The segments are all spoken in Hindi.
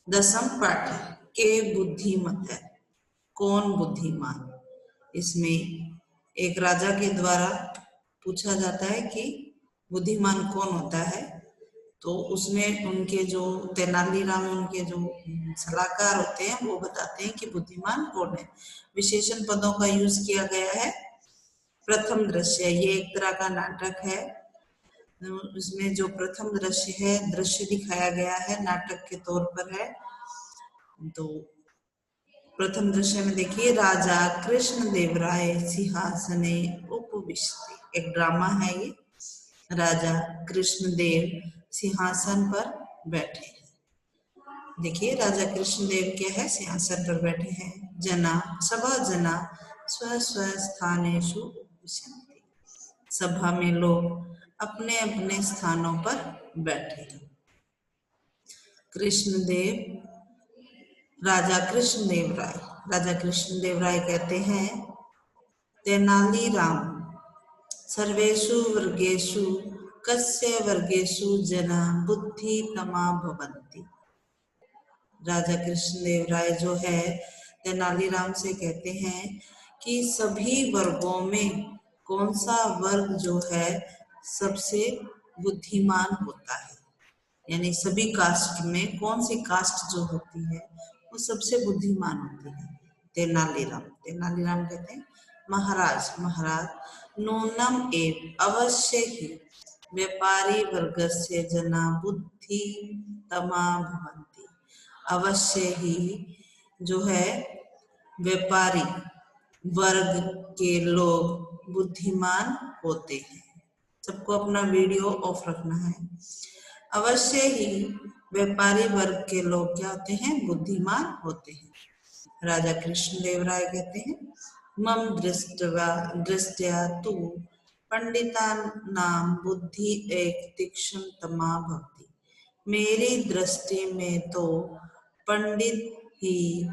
दसम पाठ है के बुद्धिमत है, कौन बुद्धिमान। इसमें एक राजा के द्वारा पूछा जाता है कि बुद्धिमान कौन होता है। तो उसमें उनके जो तेनालीराम उनके जो सलाहकार होते हैं वो बताते हैं कि बुद्धिमान कौन है। विशेषण पदों का यूज किया गया है। प्रथम दृश्य, ये एक तरह का नाटक है। उसमें जो प्रथम दृश्य है, दृश्य दिखाया गया है नाटक के तौर पर है। तो प्रथम दृश्य में देखिए, राजा कृष्ण देव राय सिंहासने उपविष्ट, एक ड्रामा है ये। राजा कृष्ण देव सिंहासन पर बैठे हैं। देखिए राजा कृष्ण देव क्या है, सिंहासन पर बैठे हैं। जना सभा जना स्व स्व स्थानेषु उपविशन्ति, सभा में लोग अपने अपने स्थानों पर बैठे हैं। कृष्णदेव, राजा कृष्णदेव राय, राजा कृष्णदेव राय कहते हैं, तेनालीराम सर्वेषु वर्गेषु कस्य वर्गेषु जना बुद्धितमा भवन्ति। राजा कृष्णदेव राय जो है तेनालीराम से कहते हैं कि सभी वर्गों में कौन सा वर्ग जो है सबसे बुद्धिमान होता है, यानी सभी कास्ट में कौन सी कास्ट जो होती है वो सबसे बुद्धिमान होती है। तेनालीराम, तेनालीराम कहते हैं, महाराज महाराज नूनम एव अवश्य ही व्यापारी वर्गस्य जना बुद्धि तमा भवन्ति। अवश्य ही जो है व्यापारी वर्ग के लोग बुद्धिमान होते हैं। सबको अपना वीडियो ऑफ रखना है। अवश्य ही व्यापारी वर्ग के लोग क्या होते हैं, बुद्धिमान होते हैं। राजा कृष्णदेव राय कहते हैं, मम दृष्टया तु पंडितानां बुद्धि एक तीक्ष्णतमा भवति। मेरी दृष्टि में तो पंडित ही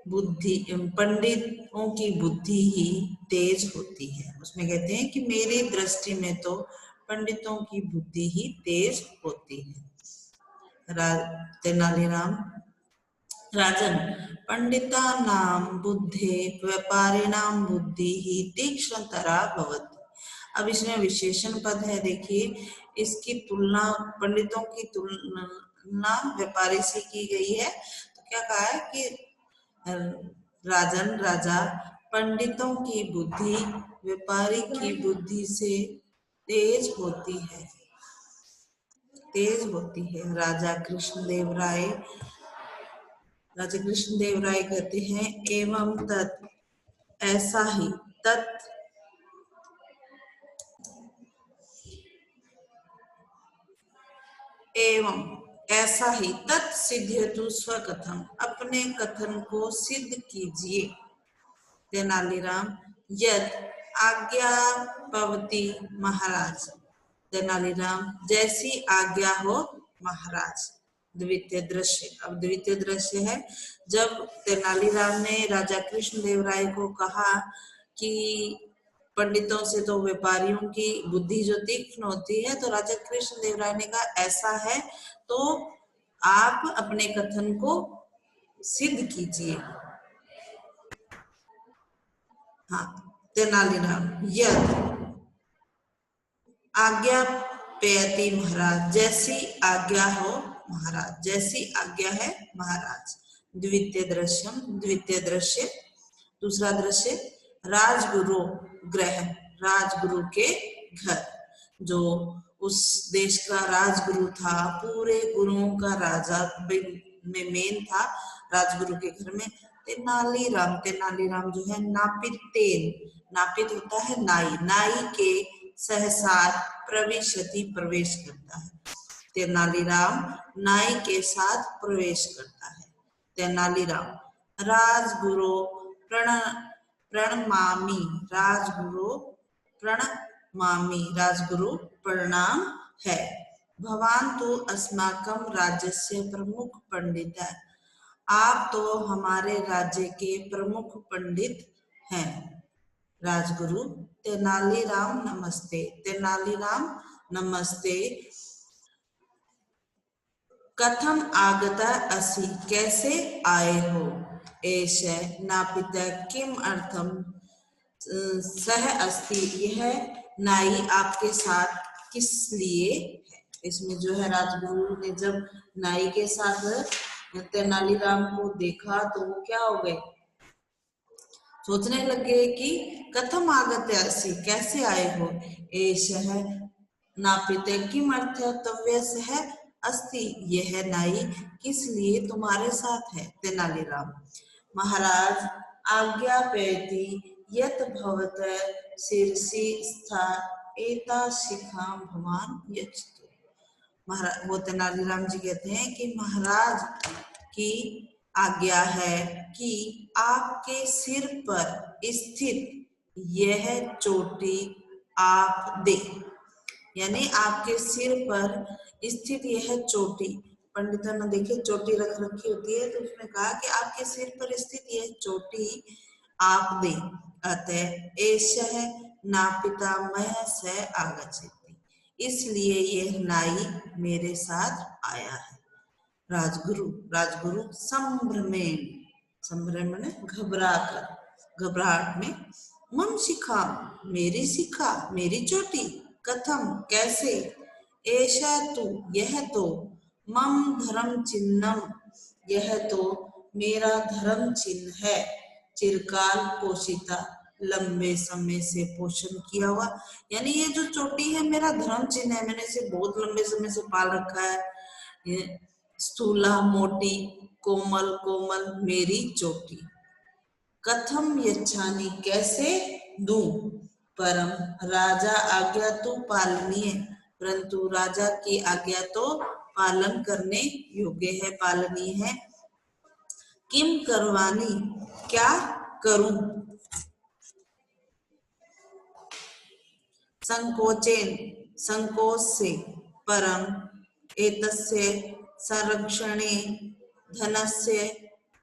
पंडितों की बुद्धि ही तेज होती है। उसमें कहते हैं कि मेरी दृष्टि में तो पंडितों की बुद्धि ही तेज होती है। तेनालीराम, राजन पंडितानां बुद्धे व्यापारिणां बुद्धि ही तीक्ष्णतरा भवति। अब इसमें विशेषण पद है, देखिए इसकी तुलना पंडितों की तुलना व्यापारी से की गई है। तो क्या कहा है कि राजन राजा पंडितों की बुद्धि व्यापारी की बुद्धि से तेज होती है, तेज होती है। राजा कृष्णदेव राय, राजा कृष्णदेव राय कहते हैं, एवं तत् ऐसा ही, तत् एवं ऐसा ही, तत् सिद्ध्यतु स्वकथम, अपने कथन को सिद्ध कीजिए। तेनालीराम, यद आज्ञा पवती महाराज। तेनालीराम, जैसी आज्ञा हो महाराज। द्वितीय दृश्य, अब द्वितीय दृश्य है, जब तेनालीराम ने राजा कृष्णदेव राय को कहा कि पंडितों से तो व्यापारियों की बुद्धि जो तीक्ष्ण होती है, तो राजा कृष्णदेव राय ने कहा ऐसा है तो आप अपने कथन को सिद्ध कीजिए। हाँ, तेनालीराम, यद आज्ञा पेयति महाराज, जैसी आज्ञा हो महाराज, जैसी आज्ञा है महाराज। द्वितीय दृश्यम, द्वितीय दृश्य, दूसरा दृश्य, राजगुरु गृह, राजगुरु के घर। जो उस देश का राजगुरु था, पूरे गुरुओं का राजा में मेन था, राजगुरु के घर में तेनालीराम, तेनालीराम जो है नापित तेन, नापित होता है नाई, नाई के सहसार प्रवेशति, प्रवेश करता है। तेनालीराम नाई के साथ प्रवेश करता है। तेनालीराम, राजगुरु प्रणमामि, राजगुरु प्रणमामि, राजगुरु प्रणाम है। भवान तो अस्माकं राज्यस्य प्रमुख पंडित है, आप तो हमारे राज्य के प्रमुख पंडित हैं। राजगुरु, तेनालीराम नमस्ते, तेनालीराम नमस्ते। कथम आगता असि, कैसे आए हो। एष नापित किम अर्थम सह अस्ति, यह नाई आपके साथ किस लिए है। इसमें जो है राजगुरु ने जब नाई के साथ तेनालीराम को देखा तो वो क्या हो गए, सोचने लगे कि कथम आगत ऐसी, कैसे आए हो। एष नापित किम अर्थ तव्य है अस्ति, यह नाई किस लिए तुम्हारे साथ है। तेनालीराम महाराज आज्ञा पेति यत भवत शिरसि स्था एता शिखाम भवान यच्छतु। महाराज वो तेनालीराम जी कहते हैं कि महाराज की आज्ञा है कि आपके सिर पर स्थित यह चोटी आप दे, यानी आपके सिर पर स्थित यह चोटी, पंडितों ने देखे चोटी रख रखी होती है तो उसने कहा कि आपके सिर पर स्थित यह चोटी आप दे। अतः एषः नापिता मय स आगच्छति, इसलिए यह नाई मेरे साथ आया है। राजगुरु राजगुरु संभ्रमेण, संभ्रम ने घबरा कर, घबराहट में, मम शिखा, मेरी शिखा, मेरी चोटी, कथम कैसे, ऐसा तू, यह तो, मम धर्म चिन्हम, यह तो मेरा धर्म चिन्ह है, चिरकाल पोषिता, लंबे समय से पोषण किया हुआ, यानी ये जो चोटी है मेरा धर्म चिन्ह है, मैंने इसे बहुत लंबे समय से पाल रखा है। ये स्थूला मोटी कोमल कोमल मेरी चोटी, कथम यच्छानि, कैसे दूं, परम राजा आज्ञा तो पालनीय, परंतु राजा की आज्ञा तो पालन करने योग्य है, पालनीय है। किम करवानी, क्या करूं, संकोचेन, संकोच से, परम एतस्य संरक्षणे धनस्य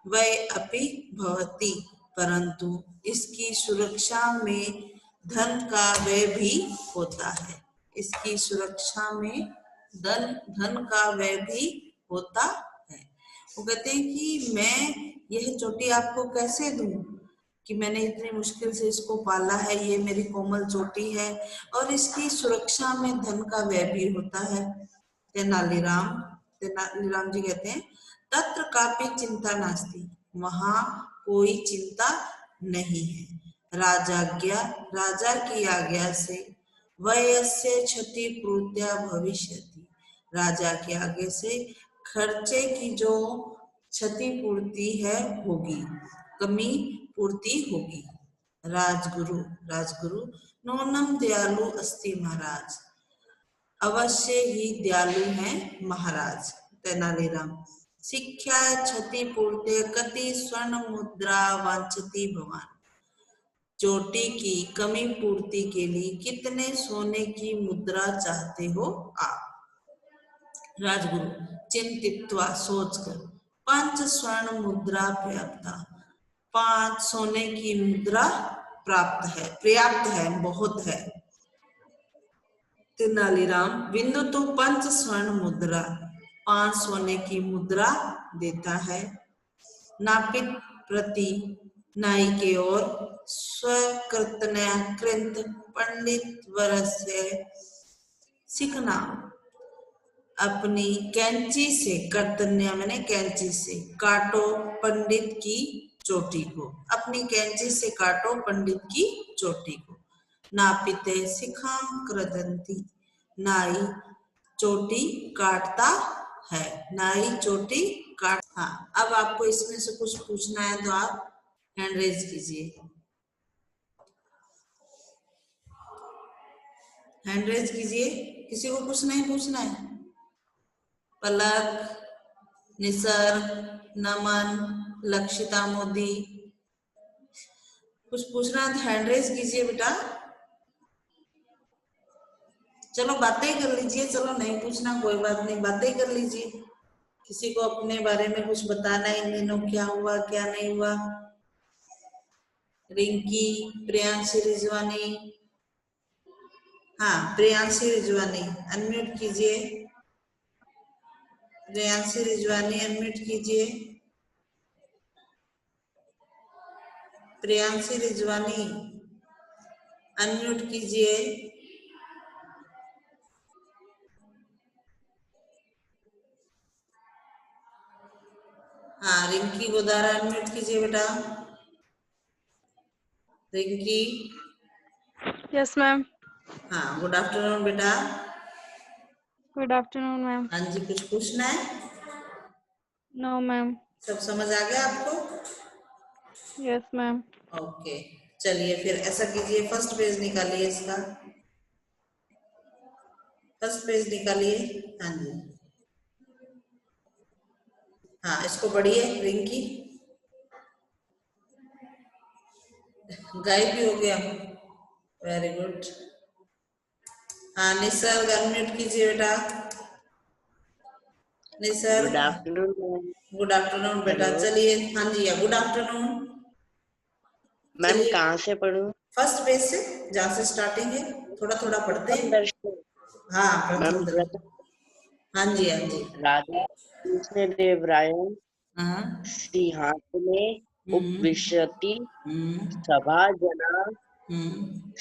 व्यय अपि भवति, परंतु इसकी सुरक्षा में धन का व्यय भी होता है, इसकी सुरक्षा में धन का व्यय भी होता है। वो कहते हैं कि मैं यह चोटी आपको कैसे दूं, कि मैंने इतनी मुश्किल से इसको पाला है, ये मेरी कोमल चोटी है और इसकी सुरक्षा में धन का व्यय भी होता है। तेनालीराम जी कहते हैं तत्र कापि चिंता नास्ति, वहां कोई चिंता नहीं है। राजाज्ञा, राजा की आज्ञा से, वयस्य क्षति पूर्त्या भविष्यति, राजा की आज्ञा से खर्चे की जो क्षतिपूर्ति है होगी, कमी पूर्ति होगी। राजगुरु राजगुरु नूनम दयालु अस्ति महाराज, अवश्य ही दयालु हैं महाराज। तेनालीराम शिक्षा क्षति पूर्ते कति स्वर्ण मुद्रा वांछति भवान, चोटी की कमी पूर्ति के लिए कितने सोने की मुद्रा चाहते हो आप। राजगुरु चिंतित्वा, सोचकर, 5 स्वर्ण मुद्रा पर्याप्ता, 5 सोने की मुद्रा प्राप्त है, पर्याप्त है, बहुत है। तेनालीराम बिंदु तो 5 स्वर्ण मुद्रा, 5 सोने की मुद्रा देता है। नापित प्रति, नाई के ओर, स्वकृतनया कृत पंडित वरस्य सीखना, अपनी कैंची से, कर्तन्य मैंने कैंची से, काटो पंडित की चोटी को, अपनी कैंची से काटो पंडित की चोटी को। नापिते शिखाम क्रदंती, नाई चोटी काटता है, नाई चोटी काट। हाँ, अब आपको इसमें से कुछ पूछना है तो आप हैंड रेज कीजिए, हैंड रेज कीजिए, किसी को कुछ नहीं पूछना है। पलक, निसर्ग, नमन, लक्षिता मोदी, कुछ पूछना है तो हैंड रेज कीजिए बेटा। चलो बातें कर लीजिए, चलो नहीं पूछना कोई बात नहीं, बातें कर लीजिए। किसी को अपने बारे में कुछ बताना है, इन दिनों क्या हुआ क्या नहीं हुआ। रिंकी, प्रियांशी रिजवानी, हाँ प्रियांशी रिजवानी अनम्यूट कीजिए। प्रियांशी रिजवानी अनम्यूट कीजिए। प्रियांशी रिजवानी अनम्यूट कीजिए। हाँ, रिंकी गोदारा अनम्यूट कीजिए बेटा। रिंकी। Yes ma'am. हाँ, गुड आफ्टरनून बेटा। Good afternoon ma'am. हाँ जी, कुछ पूछना है? No ma'am. सब समझ आ गया आपको? Yes ma'am. ओके, चलिए फिर ऐसा कीजिए, फर्स्ट पेज निकालिए इसका। फर्स्ट पेज निकालिए। हाँ जी, हाँ इसको पढ़िए रिंकी। गायब भी हो गया। Very good. हाँ, निसर्ग अनम्यूट कीजिए बेटा। Good Nisarga. Afternoon ma'am. Good afternoon बेटा। हेलो चलिए, हाँ जी, गुड आफ्टरनून। मैम, चलिए, कहाँ से पढ़ूं? फर्स्ट पेज से, जहाँ से स्टार्टिंग है, थोड़ा थोड़ा पढ़ते प्रथम हैं। दर्शन। हाँ, मैम प्रथम दर्शन। प्रथम हाँ जी, हाँ जी। राजा कृष्णदेव राय हाँ। सिंहासने उपविशति हम्म। सभा जना हम्म।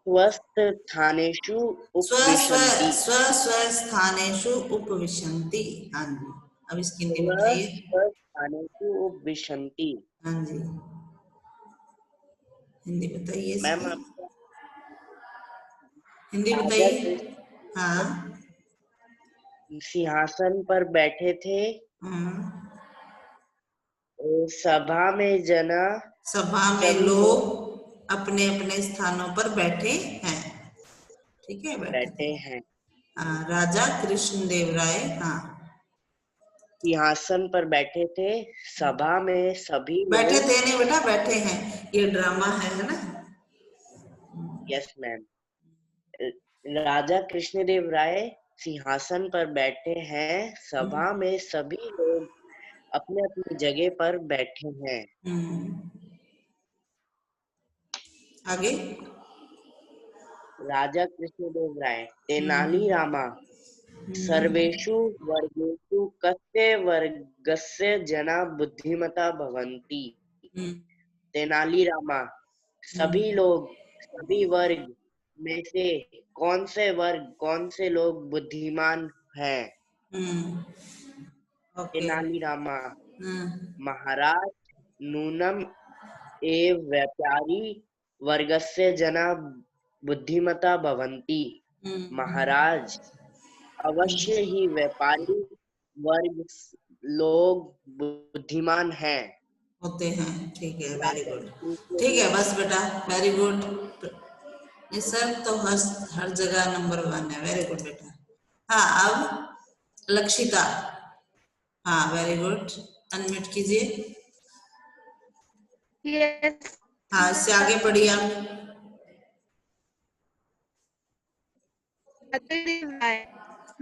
स्वस्थानेषु स्व स्व उपविशन्ति। स्व स्व स्थानेषु उपविशन्ति। हाँ जी, अब इसकी हिंदी बताइए। स्वस्थानेषु उपविशन्ति। हाँ जी, हिंदी बताइए मैम इसकी। आपका हिंदी राजा बताइए। कृष्ण हाँ। सिंहासन पर बैठे थे, हाँ। सभा में जना सभा में सभी लोग लोग अपने अपने स्थानों पर बैठे हैं। ठीक है, बैठे थे। बैठे हैं। हाँ, राजा कृष्णदेव राय। हाँ, सिंहासन पर बैठे थे, सभा में सभी बैठे लोग। थे नहीं बेटा, बैठे हैं, ये ड्रामा है ना। Yes ma'am. राजा कृष्णदेव राय सिंहासन पर बैठे हैं, सभा में सभी लोग अपने अपनी जगह पर बैठे हैं। आगे। राजा कृष्णदेव राय तेनाली रामा सर्वेषु वर्गेषु कस्य वर्गस्य जना बुद्धिमता भवन्ति। तेनाली रामा सभी लोग, सभी वर्ग में से कौन से लोग बुद्धिमान हैं? ओके। तेनाली रामा महाराज नूनम एव व्यापारी वर्गस्य जना बुद्धिमता भवन्ति। महाराज, अवश्य ही व्यापारी वर्ग लोग बुद्धिमान हैं। होते हैं। ठीक है, वेरी राजा गुड। ठीक है, कृष्णदेव बस बेटा, वेरी गुड। ये सब तो हर जगह नंबर 1 है। वेरी गुड बेटा। हाँ, अब लक्षिता। हाँ, वेरी गुड। अनम्यूट कीजिए। यस हाँ, इससे आगे पढ़िए आप।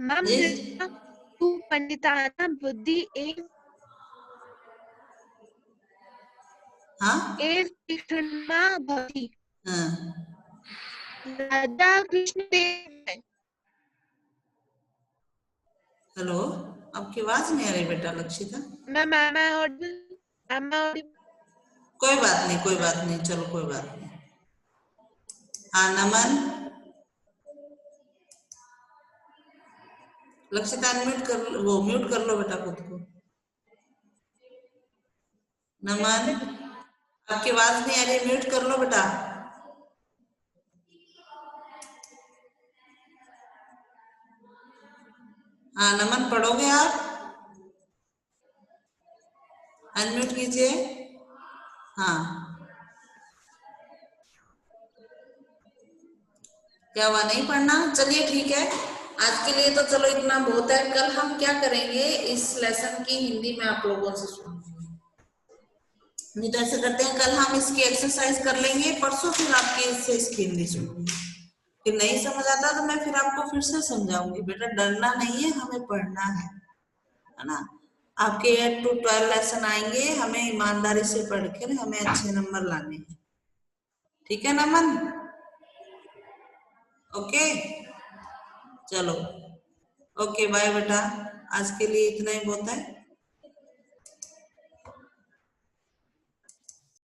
मैम जी। तू पंडिताना बुद्धि हाँ। एव तीक्ष्णा भवति। हाँ। राजा कृष्णदेव। हेलो, आपकी आवाज नहीं आ रही बेटा Lakshita. Ma'am am I audible? Am I audible? कोई बात नहीं, कोई बात नहीं, चलो कोई बात नहीं। हाँ, नमन। लक्षिता अनम्यूट कर लो, वो म्यूट कर लो बेटा खुद को। नमन, आपकी आवाज नहीं आ रही, म्यूट कर लो बेटा। हाँ, नमन पढ़ोगे आप? अनम्यूट कीजिए। हाँ। क्या हुआ, नहीं पढ़ना? चलिए ठीक है, आज के लिए तो चलो इतना बहुत है। कल हम क्या करेंगे, इस लेसन की हिंदी में आप लोगों से सुनेंगे। नहीं तो ऐसे करते हैं, कल हम इसकी एक्सरसाइज कर लेंगे, परसों फिर आपकी इससे इसकी हिंदी सुनेंगे। फिर नहीं समझ आता तो मैं फिर आपको फिर से समझाऊंगी। बेटा डरना नहीं है, हमें पढ़ना है ना। आपके 8 to 12 लेसन आएंगे, हमें ईमानदारी से पढ़कर हमें अच्छे नंबर लाने हैं। ठीक है नमन? ओके, चलो, ओके, बाय बेटा। आज के लिए इतना ही बहुत है।